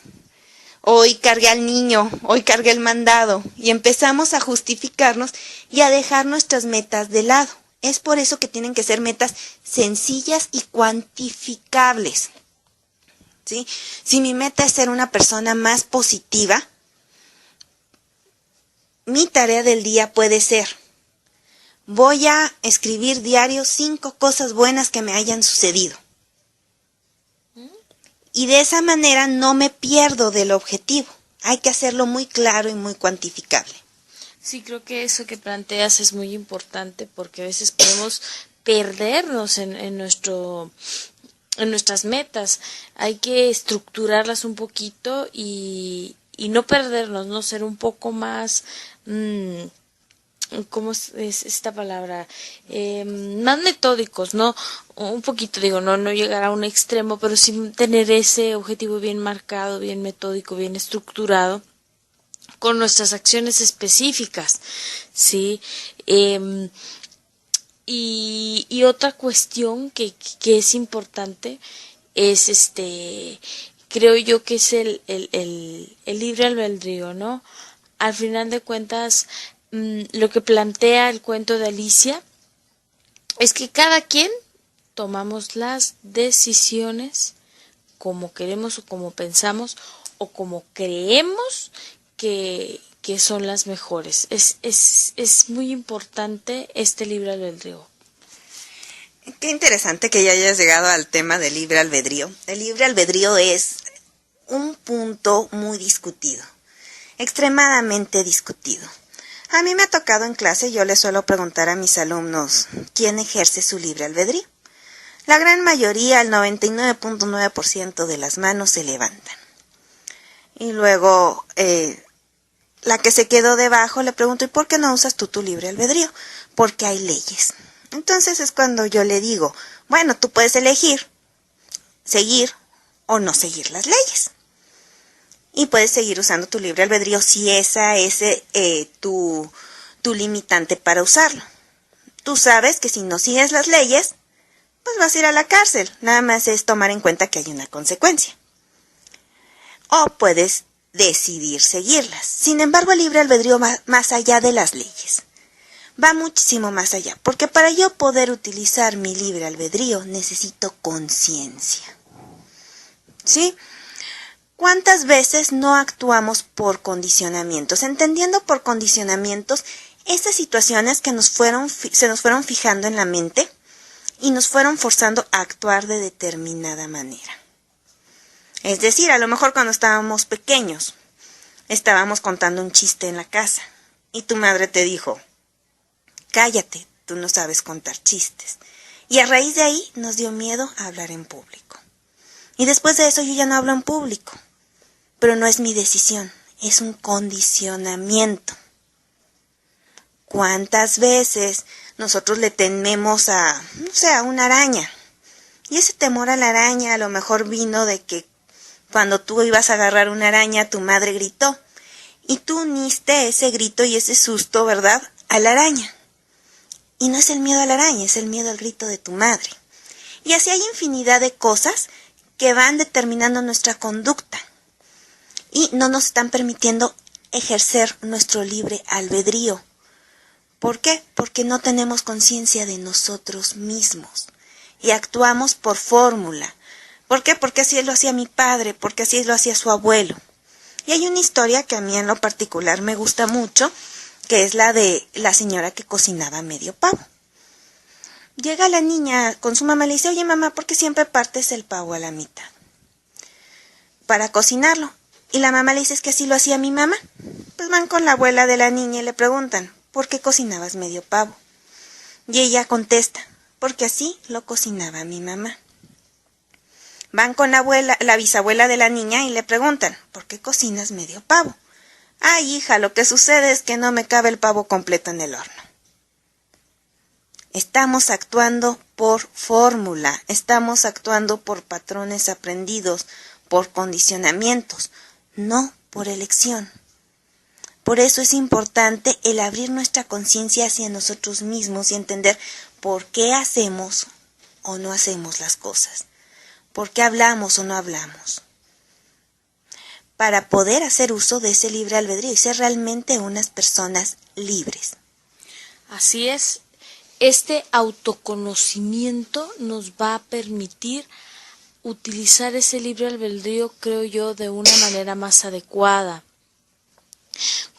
Speaker 4: hoy cargué al niño, hoy cargué el mandado. Y empezamos a justificarnos y a dejar nuestras metas de lado. Es por eso que tienen que ser metas sencillas y cuantificables. ¿Sí? Si mi meta es ser una persona más positiva, mi tarea del día puede ser, voy a escribir diario 5 cosas buenas que me hayan sucedido. Y de esa manera no me pierdo del objetivo. Hay que hacerlo muy claro y muy cuantificable.
Speaker 3: Sí, creo que eso que planteas es muy importante porque a veces podemos perdernos en nuestras metas. Hay que estructurarlas un poquito y no perdernos, no ser un poco más, ¿cómo es esta palabra? Más metódicos, ¿no? Un poquito, digo, no llegar a un extremo, pero sí tener ese objetivo bien marcado, bien metódico, bien estructurado, con nuestras acciones específicas, ¿sí? Y otra cuestión que es importante es creo yo que es el libre albedrío, ¿no? Al final de cuentas, lo que plantea el cuento de Alicia es que cada quien tomamos las decisiones como queremos o como pensamos o como creemos que son las mejores. Es muy importante este libre albedrío.
Speaker 4: Qué interesante que ya hayas llegado al tema del libre albedrío. El libre albedrío es un punto muy discutido, extremadamente discutido. A mí me ha tocado en clase, yo les suelo preguntar a mis alumnos, ¿quién ejerce su libre albedrío? La gran mayoría, el 99.9% de las manos se levantan. Y luego, la que se quedó debajo le pregunto, ¿y por qué no usas tú tu libre albedrío? Porque hay leyes. Entonces es cuando yo le digo, bueno, tú puedes elegir seguir o no seguir las leyes. Y puedes seguir usando tu libre albedrío si esa es tu limitante para usarlo. Tú sabes que si no sigues las leyes, pues vas a ir a la cárcel. Nada más es tomar en cuenta que hay una consecuencia. O puedes decidir seguirlas. Sin embargo, el libre albedrío va más allá de las leyes. Va muchísimo más allá, porque para yo poder utilizar mi libre albedrío necesito conciencia. ¿Sí? ¿Cuántas veces no actuamos por condicionamientos? Entendiendo por condicionamientos esas situaciones que se nos fueron fijando en la mente y nos fueron forzando a actuar de determinada manera. Es decir, a lo mejor cuando estábamos pequeños, estábamos contando un chiste en la casa y tu madre te dijo, cállate, tú no sabes contar chistes. Y a raíz de ahí nos dio miedo a hablar en público. Y después de eso yo ya no hablo en público. Pero no es mi decisión, es un condicionamiento. ¿Cuántas veces nosotros le tememos a una araña? Y ese temor a la araña a lo mejor vino de que cuando tú ibas a agarrar una araña, tu madre gritó. Y tú uniste ese grito y ese susto, ¿verdad?, a la araña. Y no es el miedo a la araña, es el miedo al grito de tu madre. Y así hay infinidad de cosas que van determinando nuestra conducta. Y no nos están permitiendo ejercer nuestro libre albedrío. ¿Por qué? Porque no tenemos conciencia de nosotros mismos. Y actuamos por fórmula. ¿Por qué? Porque así lo hacía mi padre, porque así lo hacía su abuelo. Y hay una historia que a mí en lo particular me gusta mucho, que es la de la señora que cocinaba medio pavo. Llega la niña con su mamá y le dice, oye mamá, ¿por qué siempre partes el pavo a la mitad? Para cocinarlo. Y la mamá le dice, es que así lo hacía mi mamá. Pues van con la abuela de la niña y le preguntan, ¿por qué cocinabas medio pavo? Y ella contesta, porque así lo cocinaba mi mamá. Van con la bisabuela de la niña y le preguntan, ¿por qué cocinas medio pavo? Ay, hija, lo que sucede es que no me cabe el pavo completo en el horno. Estamos actuando por fórmula, estamos actuando por patrones aprendidos, por condicionamientos, no por elección. Por eso es importante el abrir nuestra conciencia hacia nosotros mismos y entender por qué hacemos o no hacemos las cosas, por qué hablamos o no hablamos, para poder hacer uso de ese libre albedrío y ser realmente unas personas libres.
Speaker 3: Así es, este autoconocimiento nos va a permitir utilizar ese libre albedrío, creo yo, de una manera más adecuada,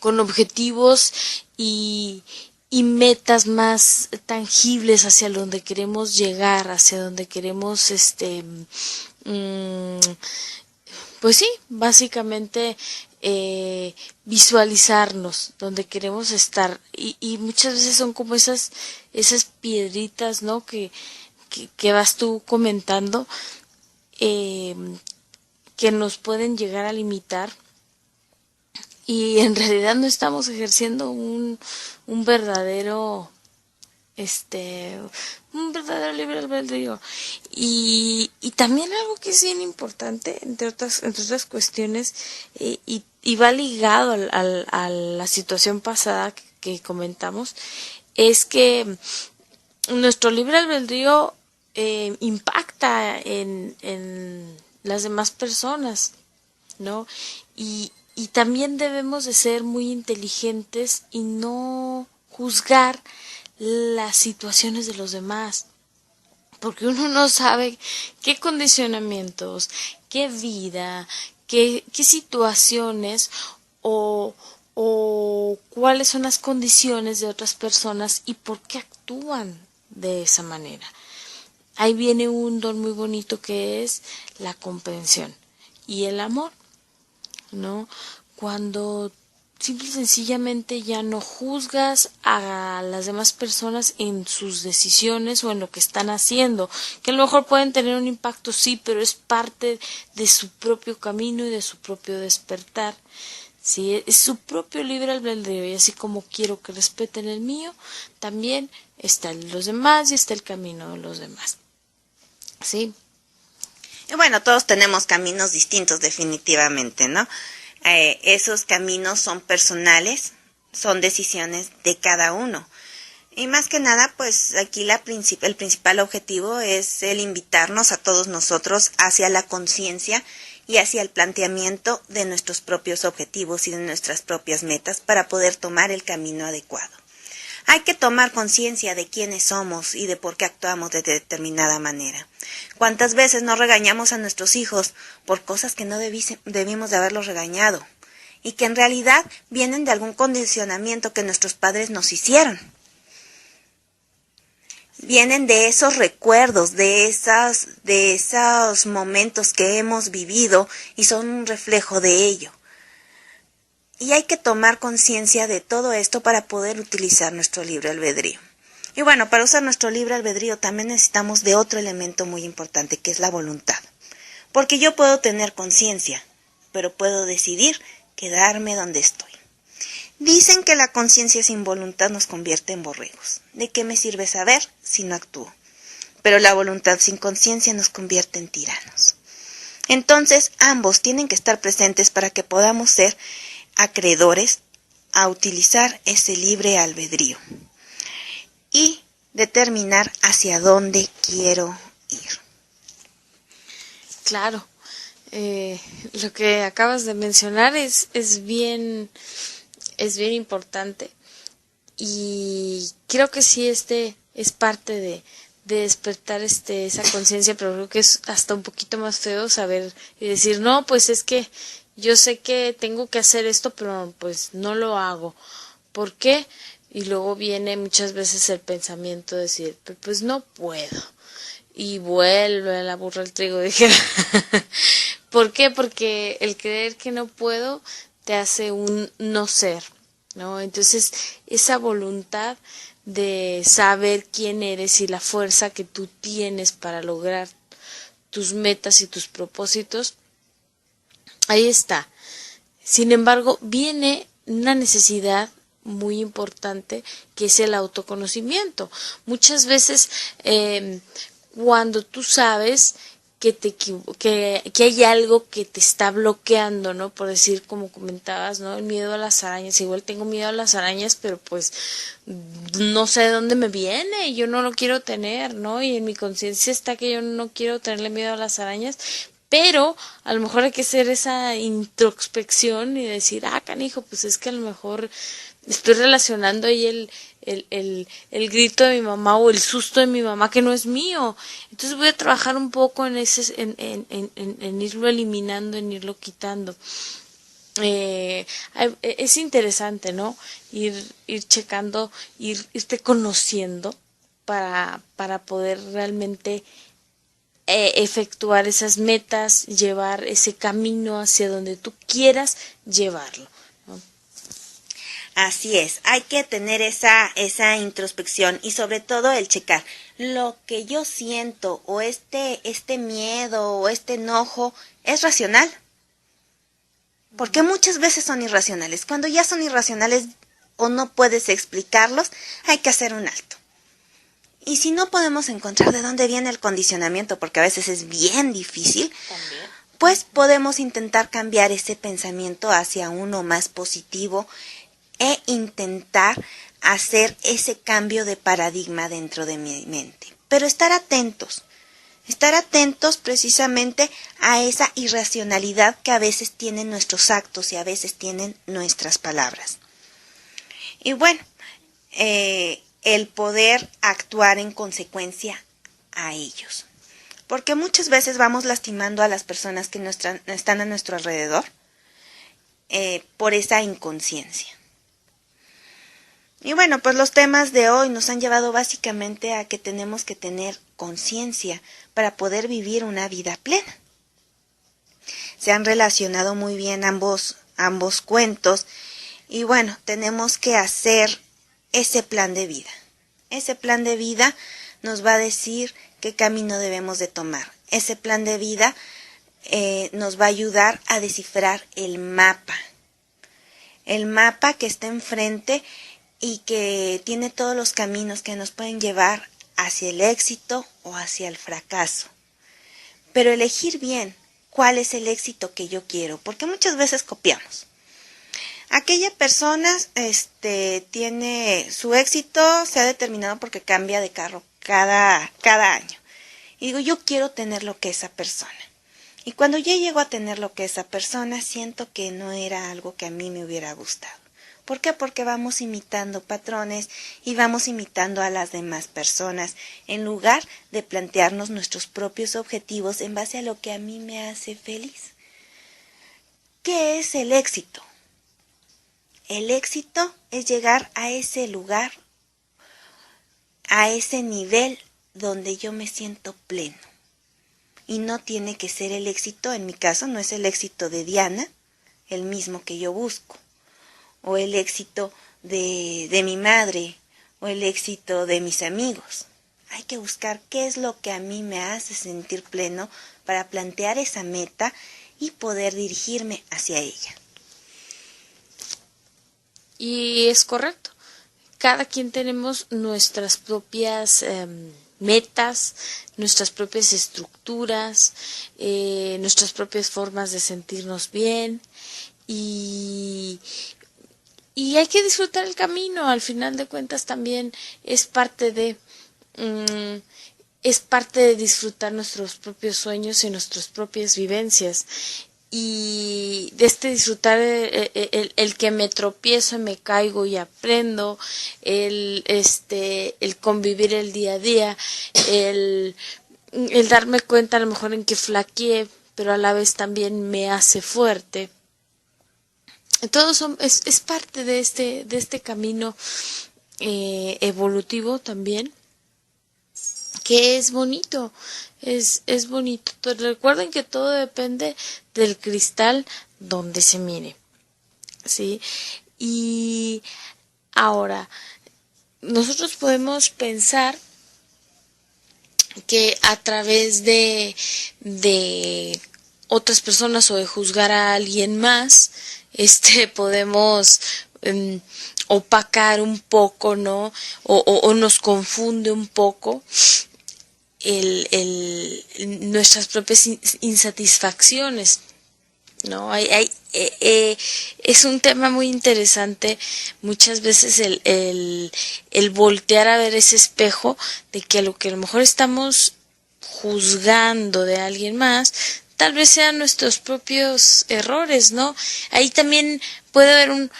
Speaker 3: con objetivos y metas más tangibles hacia donde queremos llegar, hacia donde queremos, pues sí, básicamente visualizarnos, donde queremos estar, y muchas veces son como esas piedritas, ¿no? que vas tú comentando, que nos pueden llegar a limitar. Y en realidad no estamos ejerciendo un verdadero libre albedrío. Y también algo que es bien importante, entre otras cuestiones, y va ligado a la situación pasada que comentamos, es que nuestro libre albedrío impacta en las demás personas, ¿no? Y también debemos de ser muy inteligentes y no juzgar las situaciones de los demás, porque uno no sabe qué condicionamientos, qué vida, qué situaciones o cuáles son las condiciones de otras personas y por qué actúan de esa manera. Ahí viene un don muy bonito que es la comprensión y el amor, ¿no? Cuando simple y sencillamente ya no juzgas a las demás personas en sus decisiones o en lo que están haciendo, que a lo mejor pueden tener un impacto, sí, pero es parte de su propio camino y de su propio despertar, ¿sí? Es su propio libre albedrío, y así como quiero que respeten el mío, también está el de los demás y está el camino de los demás, ¿sí?
Speaker 4: Y bueno, todos tenemos caminos distintos definitivamente, ¿no? Esos caminos son personales, son decisiones de cada uno. Y más que nada, pues aquí el principal objetivo es el invitarnos a todos nosotros hacia la conciencia y hacia el planteamiento de nuestros propios objetivos y de nuestras propias metas para poder tomar el camino adecuado. Hay que tomar conciencia de quiénes somos y de por qué actuamos de determinada manera. ¿Cuántas veces no regañamos a nuestros hijos por cosas que no debimos de haberlos regañado y que en realidad vienen de algún condicionamiento que nuestros padres nos hicieron? Vienen de esos recuerdos, de esos momentos que hemos vivido y son un reflejo de ello. Y hay que tomar conciencia de todo esto para poder utilizar nuestro libre albedrío. Y bueno, para usar nuestro libre albedrío también necesitamos de otro elemento muy importante, que es la voluntad. Porque yo puedo tener conciencia, pero puedo decidir quedarme donde estoy. Dicen que la conciencia sin voluntad nos convierte en borregos. ¿De qué me sirve saber si no actúo? Pero la voluntad sin conciencia nos convierte en tiranos. Entonces, ambos tienen que estar presentes para que podamos ser acreedores a utilizar ese libre albedrío y determinar hacia dónde quiero ir.
Speaker 3: Claro, lo que acabas de mencionar es bien importante, y creo que sí es parte de despertar esa conciencia, pero creo que es hasta un poquito más feo saber y decir, no, pues es que yo sé que tengo que hacer esto, pero pues no lo hago. ¿Por qué? Y luego viene muchas veces el pensamiento de decir, pues no puedo. Y vuelve la burra al trigo, dijera. ¿Por qué? Porque el creer que no puedo te hace un no ser, ¿no? Entonces, esa voluntad de saber quién eres y la fuerza que tú tienes para lograr tus metas y tus propósitos, ahí está. Sin embargo, viene una necesidad muy importante, que es el autoconocimiento. Muchas veces cuando tú sabes que hay algo que te está bloqueando, ¿no? Por decir, como comentabas, ¿no? El miedo a las arañas. Igual tengo miedo a las arañas, pero pues no sé de dónde me viene, yo no lo quiero tener, ¿no? Y en mi conciencia está que yo no quiero tenerle miedo a las arañas, pero a lo mejor hay que hacer esa introspección y decir, canijo, pues es que a lo mejor estoy relacionando ahí el grito de mi mamá o el susto de mi mamá que no es mío. Entonces voy a trabajar un poco en irlo eliminando, en irlo quitando. Es interesante, ¿no? Ir checando, irte conociendo para poder realmente efectuar esas metas, llevar ese camino hacia donde tú quieras llevarlo, ¿no?
Speaker 4: Así es, hay que tener esa introspección y sobre todo el checar lo que yo siento o este miedo o este enojo es racional. Porque muchas veces son irracionales. Cuando ya son irracionales o no puedes explicarlos, hay que hacer un alto. Y si no podemos encontrar de dónde viene el condicionamiento, porque a veces es bien difícil,
Speaker 3: También.
Speaker 4: pues podemos intentar cambiar ese pensamiento hacia uno más positivo e intentar hacer ese cambio de paradigma dentro de mi mente. Pero estar atentos precisamente a esa irracionalidad que a veces tienen nuestros actos y a veces tienen nuestras palabras. Y bueno, el poder actuar en consecuencia a ellos. Porque muchas veces vamos lastimando a las personas que están a nuestro alrededor por esa inconsciencia. Y bueno, pues los temas de hoy nos han llevado básicamente a que tenemos que tener conciencia para poder vivir una vida plena. Se han relacionado muy bien ambos cuentos y bueno, tenemos que hacer ese plan de vida. Ese plan de vida nos va a decir qué camino debemos de tomar. Ese plan de vida nos va a ayudar a descifrar el mapa que está enfrente y que tiene todos los caminos que nos pueden llevar hacia el éxito o hacia el fracaso. Pero elegir bien cuál es el éxito que yo quiero, porque muchas veces copiamos. Aquella persona tiene su éxito, se ha determinado porque cambia de carro cada año. Y digo, yo quiero tener lo que esa persona. Y cuando ya llego a tener lo que esa persona, siento que no era algo que a mí me hubiera gustado. ¿Por qué? Porque vamos imitando patrones y vamos imitando a las demás personas en lugar de plantearnos nuestros propios objetivos en base a lo que a mí me hace feliz. ¿Qué es el éxito? El éxito es llegar a ese lugar, a ese nivel donde yo me siento pleno. Y no tiene que ser el éxito, en mi caso no es el éxito de Diana, el mismo que yo busco. O el éxito de mi madre, o el éxito de mis amigos. Hay que buscar qué es lo que a mí me hace sentir pleno para plantear esa meta y poder dirigirme hacia ella.
Speaker 3: Y es correcto. Cada quien tenemos nuestras propias metas, nuestras propias estructuras, nuestras propias formas de sentirnos bien y hay que disfrutar el camino. Al final de cuentas también es parte de disfrutar nuestros propios sueños y nuestras propias vivencias. Y de disfrutar el que me tropiezo y me caigo y aprendo, el convivir el día a día, el darme cuenta a lo mejor en que flaqueé, pero a la vez también me hace fuerte. Todo es parte de este camino evolutivo también, que es bonito, es bonito. Recuerden que todo depende del cristal donde se mire, ¿sí? Y ahora, nosotros podemos pensar que a través de otras personas o de juzgar a alguien más, podemos opacar un poco, ¿no? O nos confunde un poco nuestras propias insatisfacciones, ¿no? Es un tema muy interesante muchas veces el voltear a ver ese espejo de que a lo mejor estamos juzgando de alguien más, tal vez sean nuestros propios errores, ¿no? Ahí también puede haber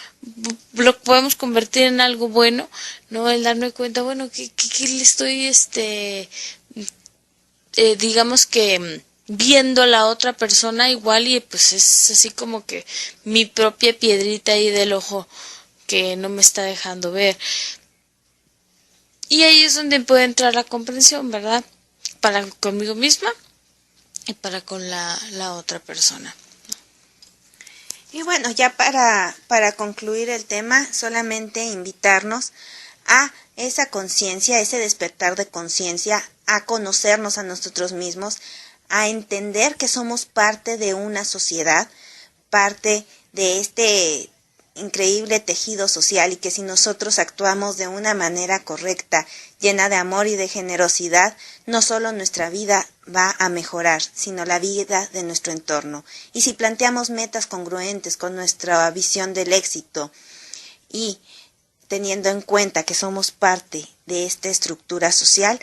Speaker 3: lo podemos convertir en algo bueno, ¿no? El darme cuenta, bueno, que le estoy, digamos que viendo a la otra persona igual, y pues es así como que mi propia piedrita ahí del ojo que no me está dejando ver. Y ahí es donde puede entrar la comprensión, ¿verdad? Para conmigo misma y para con la otra persona.
Speaker 4: Y bueno, ya para concluir el tema, solamente invitarnos a esa conciencia, ese despertar de conciencia, a conocernos a nosotros mismos, a entender que somos parte de una sociedad, parte de este increíble tejido social, y que si nosotros actuamos de una manera correcta, llena de amor y de generosidad, no solo nuestra vida va a mejorar, sino la vida de nuestro entorno. Y si planteamos metas congruentes con nuestra visión del éxito y teniendo en cuenta que somos parte de esta estructura social,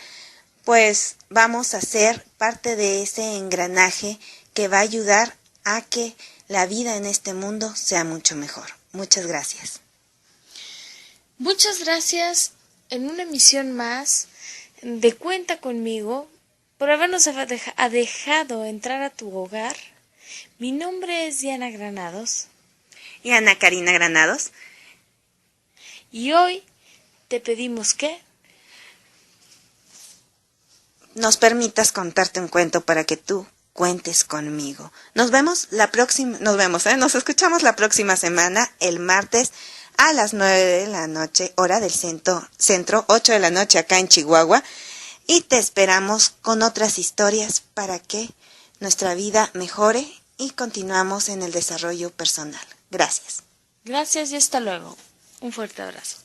Speaker 4: pues vamos a ser parte de ese engranaje que va a ayudar a que la vida en este mundo sea mucho mejor. Muchas gracias.
Speaker 3: Muchas gracias en una emisión más de Cuenta conmigo por habernos dejado entrar a tu hogar. Mi nombre es Diana Granados.
Speaker 4: Y Ana Karina Granados.
Speaker 3: Y hoy te pedimos que
Speaker 4: nos permitas contarte un cuento para que tú cuentes conmigo. Nos escuchamos la próxima semana, el martes a las 9 de la noche, hora del centro, 8 de la noche acá en Chihuahua, y te esperamos con otras historias para que nuestra vida mejore y continuamos en el desarrollo personal. Gracias.
Speaker 3: Gracias y hasta luego. Un fuerte abrazo.